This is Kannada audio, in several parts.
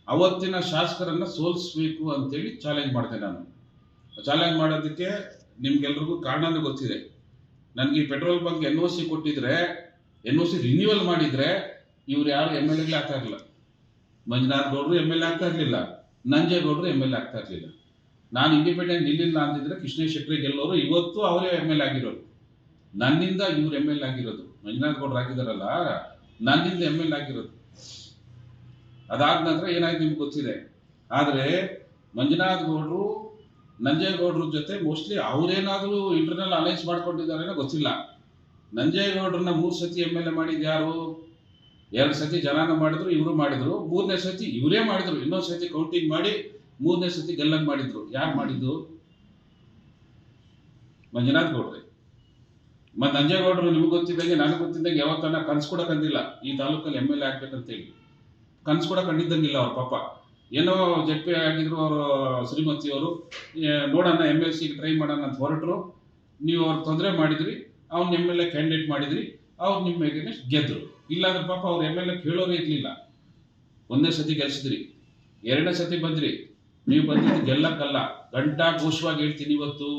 ಅವತ್ತಿನ ಶಾಸಕರನ್ನ ಸೋಲಿಸಬೇಕು ಅಂತೇಳಿ ಚಾಲೆಂಜ್ ಮಾಡಿದೆ ನಾನು. ಚಾಲೆಂಜ್ ಮಾಡೋದಕ್ಕೆ ನಿಮ್ಗೆಲ್ರಿಗೂ ಕಾರಣನೂ ಗೊತ್ತಿದೆ. ನನಗೆ ಈ ಪೆಟ್ರೋಲ್ ಬಂಕ್ NOC ಕೊಟ್ಟಿದ್ರೆ, NOC ರಿನ್ಯೂವಲ್ ಮಾಡಿದ್ರೆ ಇವ್ರು ಯಾರು MLA ಆಗ್ತಾ ಇರಲಿಲ್ಲ. ಮಂಜುನಾಥ್ ಗೌಡರು MLA ಆಗ್ತಾ ಇರಲಿಲ್ಲ, ನಂಜೇಗೌಡರು MLA ಆಗ್ತಾ ಇರಲಿಲ್ಲ. ನಾನು ಇಂಡಿಪೆಂಡೆಂಟ್ ನಿಲ್ಲಿಲ್ಲ ಅಂತಿದ್ರೆ ಕೃಷ್ಣ ಶೆಟ್ಟಿ ಗೆಲ್ಲೋರು, ಇವತ್ತು ಅವರೇ MLA ಆಗಿರೋರು. ನನ್ನಿಂದ ಇವ್ರು MLA ಆಗಿರೋದು. ಮಂಜುನಾಥ್ ಗೌಡರು ಆಗಿದಾರಲ್ಲ, ನನ್ನಿಂದ MLA ಆಗಿರೋದು. ಅದಾದ ನಂತರ ಏನಾಯ್ತು ನಿಮ್ಗೆ ಗೊತ್ತಿದೆ. ಆದರೆ ಮಂಜುನಾಥ್ ಗೌಡರು ನಂಜೇಗೌಡರ ಜೊತೆ ಮೋಸ್ಟ್ಲಿ ಅವರೇನಾದರೂ ಇಂಟರ್ನಲ್ ಅಲೈನ್ಸ್ ಮಾಡ್ಕೊಂಡಿದ್ದಾರೇನೋ ಗೊತ್ತಿಲ್ಲ. ನಂಜೇಗೌಡರನ್ನ 3 ಸತಿ MLA ಮಾಡಿದ್ದು ಯಾರು? 2 ಸತಿ ಜನಾನ ಮಾಡಿದ್ರು, ಇವರು ಮಾಡಿದ್ರು. 3ನೇ ಸತಿ ಇವರೇ ಮಾಡಿದ್ರು. ಇನ್ನೊಂದು ಸತಿ ಕೌಂಟಿಂಗ್ ಮಾಡಿ 3ನೇ ಸತಿ ಗೆಲ್ಲಂಗ್ ಮಾಡಿದ್ರು. ಯಾರು ಮಾಡಿದ್ದು? ಮಂಜುನಾಥ್ ಗೌಡ್ರೆ. ಮತ್ತೆ ನಂಜೇಗೌಡರು ನಿಮ್ಗೆ ಗೊತ್ತಿದ್ದಂಗೆ, ನನಗೆ ಗೊತ್ತಿದ್ದಂಗೆ ಯಾವತ್ತನ್ನ ಕನ್ಸು ಕೂಡ ಕಂಡಿಲ್ಲ ಈ ತಾಲೂಕಲ್ಲಿ MLA ಆಗ್ಬೇಕಂತೇಳಿ. ಕನ್ಸು ಕೂಡ ಕಂಡಿದ್ದಂಗಿಲ್ಲ ಅವ್ರ ಪಾಪ. ಏನೋ ZP ಆಗಿದ್ರು ಅವರು, ಶ್ರೀಮತಿಯವರು. ನೋಡೋಣ MLC ಟ್ರೈ ಮಾಡೋಣ ಅಂತ ಹೊರಟರು. ನೀವು ಅವ್ರು ತೊಂದರೆ ಮಾಡಿದ್ರಿ, ಅವ್ನ MLA ಕ್ಯಾಂಡಿಡೇಟ್ ಮಾಡಿದ್ರಿ, ಅವ್ರು ನಿಮ್ಮ ಮೇಲೆ ಗೆದ್ರು. ಇಲ್ಲಾಂದ್ರೆ ಪಾಪ ಅವ್ರು MLA ಕೇಳೋರೇ ಇರ್ಲಿಲ್ಲ. 1ನೇ ಸತಿ ಗೆಲ್ಸಿದ್ರಿ, 2ನೇ ಸತಿ ಬಂದ್ರಿ. ನೀವು ಬಂದಿದ್ದು ಗೆಲ್ಲಕ್ಕಲ್ಲ, ಗಂಟಾ ಘೋಷವಾಗಿ ಹೇಳ್ತೀನಿ ಇವತ್ತು.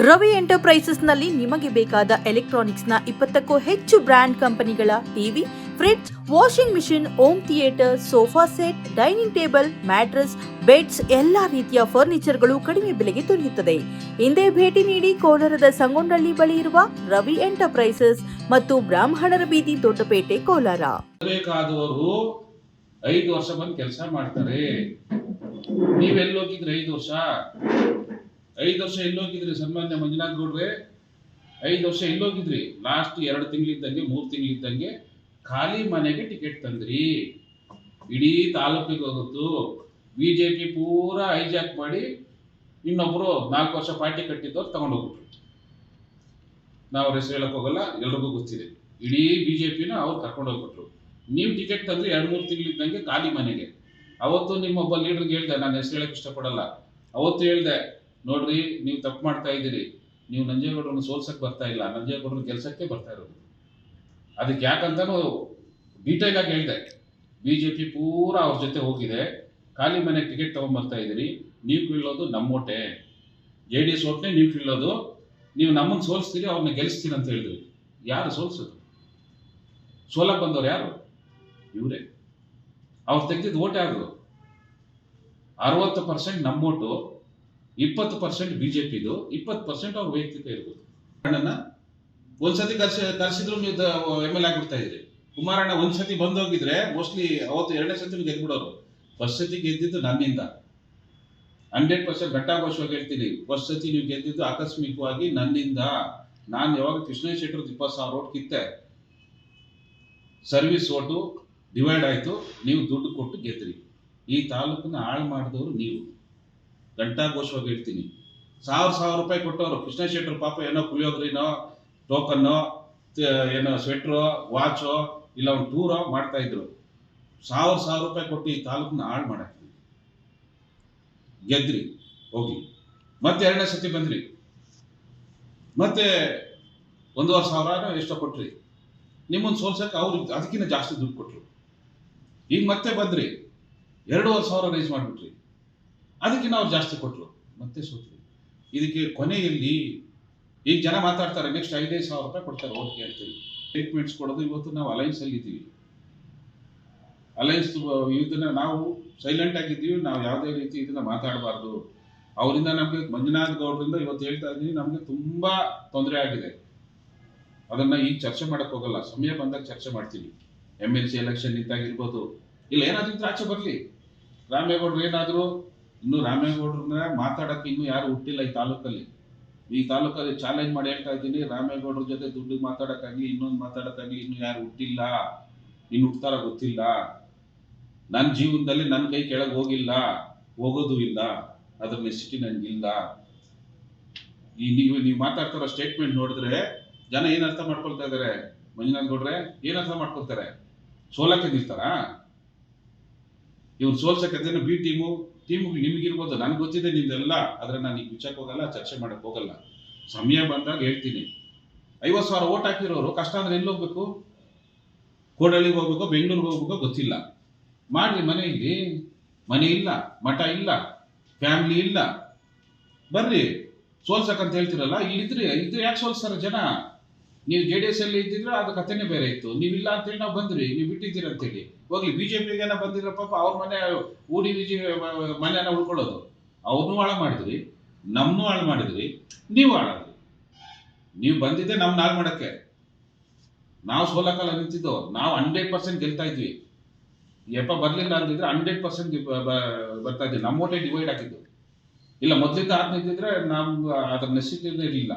ರವಿ ಎಂಟರ್ಪ್ರೈಸಸ್ ನಲ್ಲಿ ನಿಮಗೆ ಬೇಕಾದ ಎಲೆಕ್ಟ್ರಾನಿಕ್ಸ್ ನ 20ಕ್ಕೂ ಹೆಚ್ಚು ಬ್ರಾಂಡ್ ಕಂಪನಿಗಳ TV, fridge, washing machine, home theatre, sofa set, dining table, mattress, beds, ಎಲ್ಲಾ ರೀತಿಯ ಫರ್ನಿಚರ್ಗಳು ಕಡಿಮೆ ಬೆಲೆಗೆ ದೊರೆಯುತ್ತದೆ. ಹಿಂದೆ ಭೇಟಿ ನೀಡಿ ಕೋಲಾರದ ಸಂಗೊಂಡಳ್ಳಿ ಬಳಿ ಇರುವ ರವಿ ಎಂಟರ್ಪ್ರೈಸಸ್ ಮತ್ತು ಬ್ರಾಹ್ಮಣರ ಬೀದಿ, ದೊಡ್ಡಪೇಟೆ, ಕೋಲಾರ. ಬೇಕಾದವರು 5 ವರ್ಷ ಬಂದು ಕೆಲಸ ಮಾಡ್ತಾರೆ. ನೀವೆಲ್ಲಿ ಹೋಗಿದ್ರಿ 5 ವರ್ಷ? 5 ವರ್ಷ ಎಲ್ಲೋಗಿದ್ರಿ ಸನ್ಮಾನ್ಯ ಮಂಜುನಾಥ್ ಗೌಡ್ರೆ? 5 ವರ್ಷ ಎಲ್ಲೋಗಿದ್ರಿ? ಲಾಸ್ಟ್ 2 ತಿಂಗಳಿದ್ದಂಗೆ 3 ತಿಂಗಳಿದ್ದಂಗೆ ಖಾಲಿ ಮನೆಗೆ ಟಿಕೆಟ್ ತಂದ್ರಿ. ಇಡೀ ತಾಲೂಕಿಗೆ ಹೋಗುತ್ತು. BJP ಪೂರಾ ಹೈಜಾಕ್ ಮಾಡಿ ಇನ್ನೊಬ್ರು 4 ವರ್ಷ ಪಾರ್ಟಿ ಕಟ್ಟಿದ್ದವ್ರು ತಗೊಂಡೋಗ್ಬಿಟ್ರು. ನಾವು ಹೆಸರು ಹೇಳಕ್ ಹೋಗಲ್ಲ, ಎಲ್ರಿಗೂ ಗೊತ್ತಿದೆ. ಇಡೀ BJPನ ಅವ್ರು ಕರ್ಕೊಂಡೋಗ್ಬಿಟ್ರು. ನೀವು ಟಿಕೆಟ್ ತಂದ್ರಿ 2-3 ತಿಂಗಳಿದ್ದಂಗೆ ಖಾಲಿ ಮನೆಗೆ. ಅವತ್ತು ನಿಮ್ಮೊಬ್ಬ ಲೀಡರ್ಗೆ ಹೇಳ್ದೆ, ನಾನು ಹೆಸರು ಹೇಳಕ್ ಇಷ್ಟಪಡಲ್ಲ, ಅವತ್ತು ಹೇಳ್ದೆ, ನೋಡ್ರಿ ನೀವು ತಪ್ಪು ಮಾಡ್ತಾ ಇದ್ದೀರಿ. ನೀವು ನಂಜೇಗೌಡರನ್ನು ಸೋಲ್ಸಕ್ಕೆ ಬರ್ತಾ ಇಲ್ಲ, ನಂಜೇಗೌಡರನ್ನ ಗೆಲ್ಸಕ್ಕೆ ಬರ್ತಾ ಇರೋದು. ಅದಕ್ಕೆ ಯಾಕಂತಾನು ಡೀಟೇಲ್ ಆಗಿ ಹೇಳಿದೆ. BJP ಪೂರಾ ಅವ್ರ ಜೊತೆ ಹೋಗಿದೆ. ಖಾಲಿ ಮನೆಗೆ ಟಿಕೆಟ್ ತಗೊಂಡ್ಬರ್ತಾ ಇದ್ದೀರಿ. ನೀವು ಕೀಳೋದು ನಮ್ಮ ಓಟೆ, JDS ಓಟ್ನೇ ನೀವು ಕೀಳೋದು. ನೀವು ನಮ್ಮನ್ನು ಸೋಲಿಸ್ತೀರಿ, ಅವ್ರನ್ನ ಗೆಲ್ಲಿಸ್ತೀರಿ ಅಂತ ಹೇಳಿದ್ರಿ. ಯಾರು ಸೋಲ್ಸೋದು? ಸೋಲಕ್ಕೆ ಬಂದವ್ರು ಯಾರು? ಇವರೇ. ಅವ್ರು ತೆಗೆದಿದ್ದು ಓಟ್ ಯಾರು? 60% ನಮ್ಮ ಓಟು, 20% BJPದು, 20% ಅವ್ರ ವೈಯಕ್ತಿಕ ಇರ್ಬೋದು. ಒಂದ್ಸತಿ ಕರ್ಸಿದ್ರು ನೀವು MLA ಆಗ್ಬಿಡ್ತಾ ಇದ್ರಿ. ಕುಮಾರಣ್ಣ ಒಂದ್ಸತಿ ಬಂದೋಗಿದ್ರೆ ಮೋಸ್ಟ್ಲಿ ಅವತ್ತು 2ನೇ ಸತಿ ಗೆದ್ಬಿಡೋರು. ಫಸ್ಟ್ ಸತಿ ಗೆದ್ದಿದ್ದು ನನ್ನಿಂದ 100% ಘಟ್ಟಾಘೋಷವಾಗಿ ಹೇಳ್ತೀನಿ. ಫಸ್ಟ್ ಸತಿ ನೀವು ಗೆದ್ದಿದ್ದು ಆಕಸ್ಮಿಕವಾಗಿ ನನ್ನಿಂದ. ನಾನು ಯಾವಾಗ ಕೃಷ್ಣ ಶೆಟ್ಟರ್ದು 20,000 ಓಟ್ ಕಿತ್ತೆ, ಸರ್ವಿಸ್ ಓಟು ಡಿವೈಡ್ ಆಯ್ತು, ನೀವು ದುಡ್ಡು ಕೊಟ್ಟು ಗೆದ್ರಿ. ಈ ತಾಲೂಕನ್ನ ಹಾಳು ಮಾಡಿದವರು ನೀವು. ಘಂಟಾಘೋಷವಾಗಿ ಹೇಳ್ತೀನಿ. 1,000 ರೂಪಾಯಿ ಕೊಟ್ಟವರು. ಕೃಷ್ಣ ಶೆಟ್ಟರ್ ಪಾಪ ಏನೋ ಪುಳಿಯೋಗ್ರಿನೋ, ಟೋಕನ್ನೋ, ಏನೋ ಸ್ವೆಟ್ರೋ, ವಾಚೋ, ಇಲ್ಲ ಒಂದು ಟೂರೋ ಮಾಡ್ತಾ ಇದ್ರು. 1,000 ರೂಪಾಯಿ ಕೊಟ್ಟು ಈ ತಾಲೂಕನ್ನ ಹಾಳು ಮಾಡಾಕ್ತೀವಿ. ಗೆದ್ರಿ, ಹೋಗಿ. ಮತ್ತೆ 2ನೇ ಸತಿ ಬಂದ್ರಿ, ಮತ್ತೆ 1,500 ಎಷ್ಟೋ ಕೊಟ್ರಿ. ನಿಮ್ಮನ್ನು ಸೋಲ್ಸಕ್ಕೆ ಅವ್ರು ಅದಕ್ಕಿಂತ ಜಾಸ್ತಿ ದುಡ್ಡು ಕೊಟ್ರು. ಈಗ ಮತ್ತೆ ಬಂದ್ರಿ, 2,500 ರೈಸ್ ಮಾಡಿಬಿಟ್ರಿ. ಅದಕ್ಕಿಂತ ಅವ್ರು ಜಾಸ್ತಿ ಕೊಟ್ರು, ಮತ್ತೆ ಸೋತ್ರಿ. ಇದಕ್ಕೆ ಕೊನೆಯಲ್ಲಿ ಈಗ ಜನ ಮಾತಾಡ್ತಾರೆ, ನೆಕ್ಸ್ಟ್ 5,000 ರೂಪಾಯಿ ಕೊಡ್ತಾರೆ ಓಟ್ ಕೇಳ್ತೀವಿ. ಟ್ರೀಟ್ಮೆಂಟ್ಸ್ ಕೊಡೋದು. ಇವತ್ತು ನಾವು ಅಲೈನ್ಸ್ ಅಲ್ಲಿ ಇದ್ದೀವಿ. ಅಲೈನ್ಸ್ ಇದನ್ನ ನಾವು ಸೈಲೆಂಟ್ ಆಗಿದ್ದೀವಿ. ನಾವು ಯಾವುದೇ ರೀತಿ ಇದನ್ನ ಮಾತಾಡಬಾರ್ದು. ಅವರಿಂದ ನಮಗೆ, ಮಂಜುನಾಥ್ ಗೌಡರಿಂದ ಇವತ್ತು ಹೇಳ್ತಾ ಇದ್ದೀವಿ, ನಮಗೆ ತುಂಬಾ ತೊಂದರೆ ಆಗಿದೆ. ಅದನ್ನ ಈಗ ಚರ್ಚೆ ಮಾಡಕ್ ಹೋಗಲ್ಲ, ಸಮಯ ಬಂದಾಗ ಚರ್ಚೆ ಮಾಡ್ತೀವಿ. MLC ಎಲೆಕ್ಷನ್ ಇದ್ದಾಗಿರ್ಬೋದು, ಇಲ್ಲ ಏನಾದ್ರೂ ಆಚೆ ಬರ್ಲಿ. ರಾಮೇಗೌಡರು ಏನಾದ್ರು, ಇನ್ನು ರಾಮೇಗೌಡರನ್ನ ಮಾತಾಡಕ್ಕೆ ಇನ್ನೂ ಯಾರು ಹುಟ್ಟಿಲ್ಲ ಈ ತಾಲೂಕಲ್ಲಿ. ಈ ತಾಲೂಕಲ್ಲಿ ಚಾಲೆಂಜ್ ಮಾಡಿ ಹೇಳ್ತಾ ಇದ್ದೀನಿ, ರಾಮೇಗೌಡರ ಜೊತೆ ದುಡ್ಡು ಮಾತಾಡಕ್ಕಾಗ್ಲಿ, ಇನ್ನೊಂದು ಮಾತಾಡಕ್ಕಾಗ್ಲಿ ಇನ್ನು ಯಾರು ಹುಟ್ಟಿಲ್ಲ. ಇನ್ನು ಹುಡ್ತಾರ ಗೊತ್ತಿಲ್ಲ. ನನ್ನ ಜೀವನದಲ್ಲಿ ನನ್ನ ಕೈ ಕೆಳಗೆ ಹೋಗಿಲ್ಲ, ಹೋಗೋದು ಇಲ್ಲ. ಅದ್ರ ನೆಸಿಟಿ ನನಗಿಲ್ಲ. ನೀವು ಮಾತಾಡ್ತಾರೋ ಸ್ಟೇಟ್ಮೆಂಟ್ ನೋಡಿದ್ರೆ ಜನ ಏನ್ ಅರ್ಥ ಮಾಡ್ಕೊಳ್ತಾ ಇದಾರೆ? ಮಂಜುನಾಥ್ ಗೌಡ್ರೆ ಏನ್ ಅರ್ಥ ಮಾಡ್ಕೊಳ್ತಾರೆ? ಸೋಲಕ್ಕೆ ನಿಲ್ತಾರ? ಇವ್ರು ಸೋಲ್ಸಕ್ಕೆ ಬಿ ಟೀಮು ನಿಮ್ಗಿರ್ಬೋದು, ನನ್ಗೆ ಗೊತ್ತಿದೆ ನಿಮ್ದೆಲ್ಲ. ಆದ್ರೆ ನಾನು ಈಗ ಬಿಚ್ಚಕ್ಕೆ ಹೋಗಲ್ಲ, ಚರ್ಚೆ ಮಾಡಕ್ ಹೋಗಲ್ಲ. ಸಮಯ ಬಂದಾಗ ಹೇಳ್ತೀನಿ. 50,000 ಓಟ್ ಹಾಕಿರೋರು ಕಷ್ಟ ಅಂದ್ರೆ ಎಲ್ಲಿ ಹೋಗ್ಬೇಕು? ಕೋಡಳ್ಳಿಗೆ ಹೋಗ್ಬೇಕೋ, ಬೆಂಗಳೂರಿಗೆ ಹೋಗ್ಬೇಕೋ ಗೊತ್ತಿಲ್ಲ. ಮಾಡ್ರಿ. ಮನೆ ಇಲ್ಲ, ಮಠ ಇಲ್ಲ, ಫ್ಯಾಮಿಲಿ ಇಲ್ಲ, ಬರ್ರಿ ಸೋಲ್ಸಕ್ಕಂತ ಹೇಳ್ತಿರಲ್ಲ. ಇದ್ರೆ ಯಾಕೆ ಸೋಲ್ಸ್ತಾರ ಜನ? ನೀವು JDS ಅಲ್ಲಿ ಇದ್ದಿದ್ರೆ ಅದು ಕಥೆನೇ ಬೇರೆ ಇತ್ತು. ನೀವಿಲ್ಲ ಅಂತೇಳಿ ನಾವು ಬಂದ್ರಿ, ನೀವು ಬಿಟ್ಟಿದ್ದೀರ ಅಂತೇಳಿ. ಹೋಗ್ಲಿ, BJPಗೇನ ಬಂದಿದ್ರ ಪಾಪ, ಅವ್ರ ಮನೆ ಊಡಿ ಮನೆಯನ್ನ ಉಳ್ಕೊಳ್ಳೋದು. ಅವ್ರನ್ನೂ ಹಾಳು ಮಾಡಿದ್ರಿ, ನಮ್ಮನ್ನೂ ಹಾಳು ಮಾಡಿದ್ರಿ, ನೀವು ಹಾಳಾದ್ರಿ. ನೀವು ಬಂದಿದ್ದೆ ನಮ್ನ ಹಾಳು ಮಾಡಕ್ಕೆ. ನಾವು ಸೋಲಕ್ಕಲ್ಲ ನಿಂತಿದ್ದು, ನಾವು 100% ಗೆಲ್ತಾ ಇದ್ವಿ. ಯಪ್ಪ ಬರ್ಲಿಲ್ಲ ಅಂದಿದ್ರೆ 100% ಬರ್ತಾ ಇದ್ವಿ. ನಮ್ಮ ಓಟೇ ಡಿವೈಡ್ ಆಗಿದ್ದು. ಇಲ್ಲ ಮೊದಲಿಂದ ನಿಂತಿದ್ರೆ ನಮ್ಗೆ ಅದ್ರ ನೆಸಿಟಿನೇ ಇರಲಿಲ್ಲ.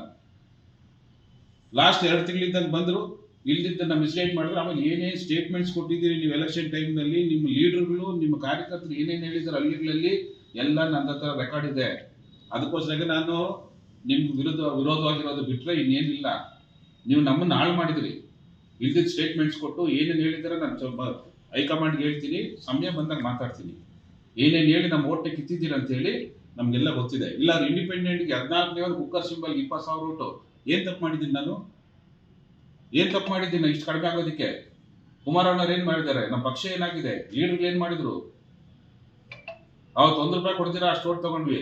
ಲಾಸ್ಟ್ 2 ತಿಂಗಳಿದ್ದಂಗೆ ಬಂದರು, ಇಲ್ದಿದ್ದನ್ನ ಮಿಸ್ಗೈಡ್ ಮಾಡಿದ್ರು. ಆಮೇಲೆ ಏನೇನು ಸ್ಟೇಟ್ಮೆಂಟ್ಸ್ ಕೊಟ್ಟಿದ್ದೀರಿ ನೀವು ಎಲೆಕ್ಷನ್ ಟೈಮ್ನಲ್ಲಿ, ನಿಮ್ಮ ಲೀಡರ್ಗಳು, ನಿಮ್ಮ ಕಾರ್ಯಕರ್ತರು ಏನೇನು ಹೇಳಿದ್ರು ಹಳ್ಳಿಗಳಲ್ಲಿ ಎಲ್ಲ ನನ್ನ ಹತ್ರ ರೆಕಾರ್ಡ್ ಇದೆ. ಅದಕ್ಕೋಸ್ಕರ ನಾನು ನಿಮ್ಗೆ ವಿರೋಧವಾಗಿರೋದು ಬಿಟ್ಟರೆ ಇನ್ನೇನಿಲ್ಲ. ನೀವು ನಮ್ಮನ್ನು ಹಾಳು ಮಾಡಿದ್ರಿ. ಇಲ್ದಿದ್ದ ಸ್ಟೇಟ್ಮೆಂಟ್ಸ್ ಕೊಟ್ಟು ಏನೇನು ಹೇಳಿದಾರೆ ನಾನು ಹೈಕಮಾಂಡ್ಗೆ ಹೇಳ್ತೀನಿ, ಸಮಯ ಬಂದಾಗ ಮಾತಾಡ್ತೀನಿ. ಏನೇನು ಹೇಳಿ ನಮ್ಮ ಓಟ್ನ ಕಿತ್ತಿದ್ದೀರ ಅಂತ ಹೇಳಿ ನಮಗೆಲ್ಲ ಗೊತ್ತಿದೆ. ಇಲ್ಲ ಇಂಡಿಪೆಂಡೆಂಟ್ಗೆ 14ನೇ ಒಂದು ಕುಕ್ಕರ್ ಸಿಂಬಲ್ 20,000 ಓಟು. ಏನು ತಪ್ಪು ಮಾಡಿದ್ದೀನಿ ನಾನು? ಏನು ತಪ್ಪು ಮಾಡಿದ್ದೀನಿ ಇಷ್ಟು ಕಡಿಮೆ ಆಗೋದಕ್ಕೆ? ಕುಮಾರಣ್ಣವ್ರು ಏನು ಮಾಡಿದ್ದಾರೆ? ನಮ್ಮ ಪಕ್ಷ ಏನಾಗಿದೆ? ಲೀಡರ್ಗಳು ಏನು ಮಾಡಿದ್ರು? ಅವತ್ತು ₹1 ಕೊಡ್ತೀರಾ ಅಷ್ಟು ಓಟ್ ತಗೊಂಡ್ವಿ.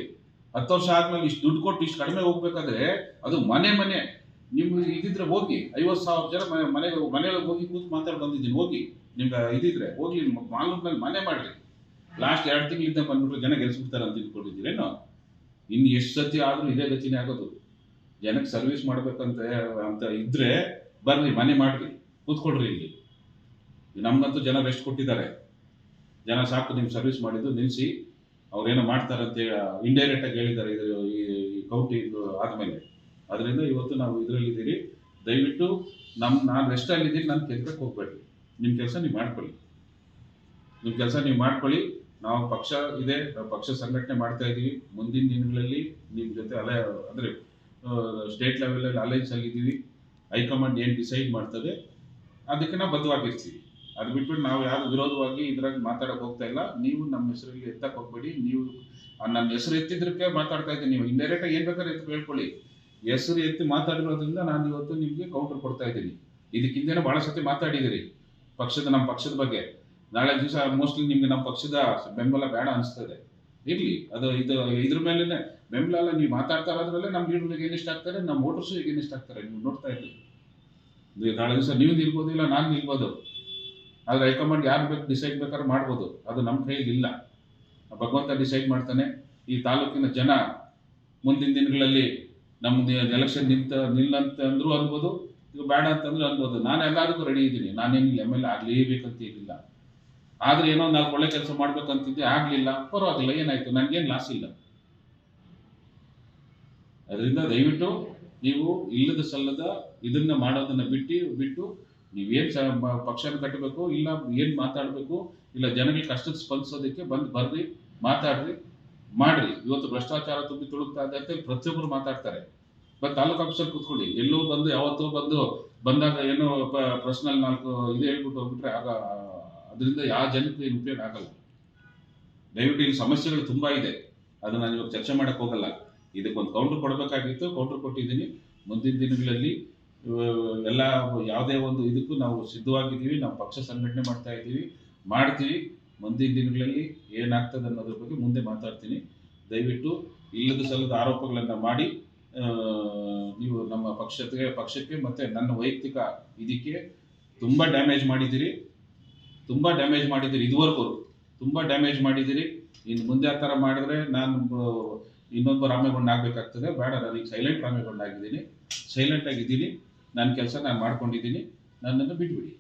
10 ವರ್ಷ ಆದ್ಮೇಲೆ ಇಷ್ಟು ದುಡ್ಡು ಕೊಟ್ಟು ಇಷ್ಟು ಕಡಿಮೆ ಹೋಗ್ಬೇಕಾದ್ರೆ ಅದು ಮನೆ ನಿಮ್ಗೆ ಇದಿದ್ರೆ ಹೋಗಿ 50,000 ಜನ ಮನೆಯೊಳಗೆ ಹೋಗಿ ಕೂತು ಮಾತಾಡಿ ಬಂದಿದ್ದೀನಿ. ಹೋಗಿ ನಿಮ್ಗೆ ಇದಿದ್ರೆ ಹೋಗ್ಲಿ, ಮಾಲೂರಿನಲ್ಲಿ ಮನೆ ಮಾಡ್ರಿ. ಲಾಸ್ಟ್ 2 ತಿಂಗಳಿಂದ ಬಂದ್ಬಿಟ್ಟು ಜನ ಗೆಲ್ಸ್ಬಿಡ್ತಾರೆ ಅಂತ ತಿಳ್ಕೊಂಡಿದ್ದೀರೇನೋ? ಇನ್ನು ಎಷ್ಟು ಸತಿ ಆದ್ರೂ ಇದೇ ಗತಿನೇ ಆಗೋದು. ಜನಕ್ಕೆ ಸರ್ವಿಸ್ ಮಾಡ್ಬೇಕಂತ ಇದ್ರೆ ಬರ್ರಿ, ಮನೆ ಮಾಡ್ರಿ, ಕೂತ್ಕೊಡ್ರಿ. ಇಲ್ಲಿ ನಮ್ಗಂತೂ ಜನ ರೆಸ್ಟ್ ಕೊಟ್ಟಿದ್ದಾರೆ. ಜನ ಸಾಕು ನಿಮ್ ಸರ್ವಿಸ್ ಮಾಡಿದ್ದು ನಿಲ್ಸಿ, ಅವ್ರೇನೋ ಮಾಡ್ತಾರಂತೆ ಇಂಡೈರೆಕ್ಟ್ ಆಗಿ ಹೇಳಿದ್ದಾರೆ ಈ ಕೌಂಟಿಂಗ್ ಆದ್ಮೇಲೆ. ಅದರಿಂದ ಇವತ್ತು ನಾವು ಇದರಲ್ಲಿದ್ದೀರಿ. ದಯವಿಟ್ಟು ನಾನು ರೆಸ್ಟ್ ಅಲ್ಲಿದ್ದೀನಿ, ನಾನು ಕೆಲ್ಸಕ್ಕೆ ಹೋಗ್ಬೇಡ್ರಿ. ನಿಮ್ಮ ಕೆಲಸ ನೀವು ಮಾಡ್ಕೊಳ್ಳಿ. ನಾವು ಪಕ್ಷ ಇದೆ, ನಾವು ಪಕ್ಷ ಸಂಘಟನೆ ಮಾಡ್ತಾ ಇದ್ದೀವಿ. ಮುಂದಿನ ದಿನಗಳಲ್ಲಿ ನಿಮ್ಮ ಜೊತೆ ಅಂದರೆ ಸ್ಟೇಟ್ ಲೆವೆಲಲ್ಲಿ ಅಲೈನ್ಸ್ ಆಗಿದ್ದೀವಿ. ಹೈಕಮಾಂಡ್ ಏನು ಡಿಸೈಡ್ ಮಾಡ್ತದೆ ಅದಕ್ಕೆ ನಾವು ಬದ್ಧವಾಗಿರ್ತೀವಿ. ಅದು ಬಿಟ್ಬಿಟ್ಟು ನಾವು ಯಾರು ವಿರೋಧವಾಗಿ ಇದ್ರಾಗ ಮಾತಾಡಕ್ಕೆ ಹೋಗ್ತಾ ಇಲ್ಲ. ನೀವು ನಮ್ಮ ಹೆಸರಲ್ಲಿ ಎತ್ತಕ್ಕೆ ಹೋಗ್ಬೇಡಿ. ನೀವು ನನ್ನ ಹೆಸರು ಎತ್ತಿದ್ರಕ್ಕೆ ಮಾತಾಡ್ತಾ ಇದ್ದೀನಿ. ನೀವು ಇಂಡೈರೆಕ್ಟಾಗಿ ಏನು ಬೇಕಾದ್ರೆ ಎತ್ತು ಹೇಳ್ಕೊಳ್ಳಿ. ಹೆಸರು ಎತ್ತಿ ಮಾತಾಡಿರೋದ್ರಿಂದ ನಾನು ಇವತ್ತು ನಿಮಗೆ ಕೌಂಟರ್ ಕೊಡ್ತಾ ಇದ್ದೀನಿ. ಇದಕ್ಕಿಂತನೇ ಭಾಳ ಸತಿ ಮಾತಾಡಿದಿರಿ ನಮ್ಮ ಪಕ್ಷದ ಬಗ್ಗೆ. ನಾಳೆ ದಿವಸ ಮೋಸ್ಟ್ಲಿ ನಿಮ್ಗೆ ನಮ್ಮ ಪಕ್ಷದ ಬೆಂಬಲ ಬೇಡ ಅನಿಸ್ತದೆ. ಇರಲಿ, ಅದು ಇದ್ರ ಮೇಲೆ ಬೆಂಬಲ ಎಲ್ಲ ನೀವು ಮಾತಾಡ್ತಾ ಇರೋದ್ರಲ್ಲೇ ನಮ್ಮ ಲೀಡರ್ಗೆ ಏನಿಷ್ಟ ಆಗ್ತಾರೆ, ನಮ್ಮ ವೋಟರ್ಸು ಏನಿಷ್ಟ ಆಗ್ತಾರೆ ನೀವು ನೋಡ್ತಾ ಇದ್ದೀರಿ. ನಾಳೆ ದಿವಸ ನೀವು ನಿಲ್ಬೋದು, ಇಲ್ಲ ನಾನು ನಿಲ್ಬೋದು. ಆದರೆ ಹೈಕಮಾಂಡ್ ಯಾರು ಬೇಕು ಡಿಸೈಡ್ ಬೇಕಾದ್ರೆ ಮಾಡ್ಬೋದು. ಅದು ನಮ್ಮ ಕೈಯಲ್ಲಿ ಇಲ್ಲ. ಭಗವಂತ ಡಿಸೈಡ್ ಮಾಡ್ತಾನೆ. ಈ ತಾಲೂಕಿನ ಜನ ಮುಂದಿನ ದಿನಗಳಲ್ಲಿ ನಮ್ದು ಎಲೆಕ್ಷನ್ ನಿಲ್ಲಂತ ಅಂದ್ರೂ ಅನ್ಬೋದು, ಈಗ ಬೇಡ ಅಂತಂದ್ರೆ ಅನ್ಬೋದು. ನಾನು ಎಲ್ಲದಕ್ಕೂ ರೆಡಿ ಇದ್ದೀನಿ. ನಾನೇನಿಲ್ಲ MLA ಆಗಲೇಬೇಕಂತ ಏನಿಲ್ಲ. ಆದರೆ ಏನೋ 4 ಒಳ್ಳೆ ಕೆಲಸ ಮಾಡ್ಬೇಕಂತಿದ್ದೆ, ಆಗಲಿಲ್ಲ, ಪರವಾಗಿಲ್ಲ, ಏನಾಯ್ತು, ನನಗೇನು ಲಾಸ್ ಇಲ್ಲ. ಅದರಿಂದ ದಯವಿಟ್ಟು ನೀವು ಇಲ್ಲದ ಸಲ್ಲದ ಇದನ್ನ ಮಾಡೋದನ್ನ ಬಿಟ್ಟು ನೀವೇನು ಪಕ್ಷನ ಕಟ್ಟಬೇಕು, ಇಲ್ಲ ಏನು ಮಾತಾಡಬೇಕು, ಇಲ್ಲ ಜನಗಳಿಗೆ ಕಷ್ಟಕ್ಕೆ ಸ್ಪಂದಿಸೋದಕ್ಕೆ ಬರ್ರಿ, ಮಾತಾಡ್ರಿ, ಮಾಡ್ರಿ. ಇವತ್ತು ಭ್ರಷ್ಟಾಚಾರ ತುಂಬಿ ತುಳುಕ್ತಾ ಇದೆ ಅಂತ ಪ್ರತಿಯೊಬ್ಬರು ಮಾತಾಡ್ತಾರೆ. ತಾಲೂಕು ಆಫೀಸರ್ ಕೂತ್ಕೊಳ್ಳಿ. ಎಲ್ಲೋ ಬಂದು ಯಾವತ್ತೋ ಬಂದಾಗ ಏನೋ ಪರ್ಸನಲ್ 4 ಇದು ಹೇಳ್ಬಿಟ್ಟು ಹೋಗ್ಬಿಟ್ರೆ ಅದರಿಂದ ಯಾವ ಜನಕ್ಕೆ ಏನು ಉಪಯೋಗ ಆಗಲ್ಲ. ದಯವಿಟ್ಟು ಇಲ್ಲಿ ಸಮಸ್ಯೆಗಳು ತುಂಬಾ ಇದೆ. ಅದನ್ನ ನಾನು ಇವಾಗ ಚರ್ಚೆ ಮಾಡಕ್ ಹೋಗಲ್ಲ. ಇದಕ್ಕೊಂದು ಕೌಂಟರ್ ಕೊಡಬೇಕಾಗಿತ್ತು, ಕೌಂಟರ್ ಕೊಟ್ಟಿದ್ದೀನಿ. ಮುಂದಿನ ದಿನಗಳಲ್ಲಿ ಎಲ್ಲ ಯಾವುದೇ ಒಂದು ಇದಕ್ಕೂ ನಾವು ಸಿದ್ಧವಾಗಿದ್ದೀವಿ. ನಾವು ಪಕ್ಷ ಸಂಘಟನೆ ಮಾಡ್ತೀವಿ. ಮುಂದಿನ ದಿನಗಳಲ್ಲಿ ಏನಾಗ್ತದೆ ಅನ್ನೋದ್ರ ಬಗ್ಗೆ ಮುಂದೆ ಮಾತಾಡ್ತೀನಿ. ದಯವಿಟ್ಟು ಇಲ್ಲದ ಸಲ್ಲದ ಆರೋಪಗಳನ್ನು ಮಾಡಿ ನೀವು ನಮ್ಮ ಪಕ್ಷಕ್ಕೆ ಮತ್ತೆ ನನ್ನ ವೈಯಕ್ತಿಕ ಇದಕ್ಕೆ ತುಂಬ ಡ್ಯಾಮೇಜ್ ಮಾಡಿದ್ದೀರಿ. ಇದುವರೆಗೂ ತುಂಬ ಡ್ಯಾಮೇಜ್ ಮಾಡಿದ್ದೀರಿ. ಇನ್ನು ಮುಂದೆ ಆ ಥರ ಮಾಡಿದ್ರೆ ನಾನು ಇನ್ನೊಬ್ಬ ರಾಮೇಗೌಡ ಆಗಬೇಕಾಗ್ತದೆ. ಬೇಡ, ನನಗೆ ಸೈಲೆಂಟ್ ರಾಮೇಗೌಡ ಆಗಿದ್ದೀನಿ. ಸೈಲೆಂಟ್ ಆಗಿದ್ದೀನಿ. ನನ್ನ ಕೆಲಸ ನಾನು ಮಾಡ್ಕೊಂಡಿದ್ದೀನಿ. ನನ್ನನ್ನು ಬಿಟ್ಬಿಡಿ.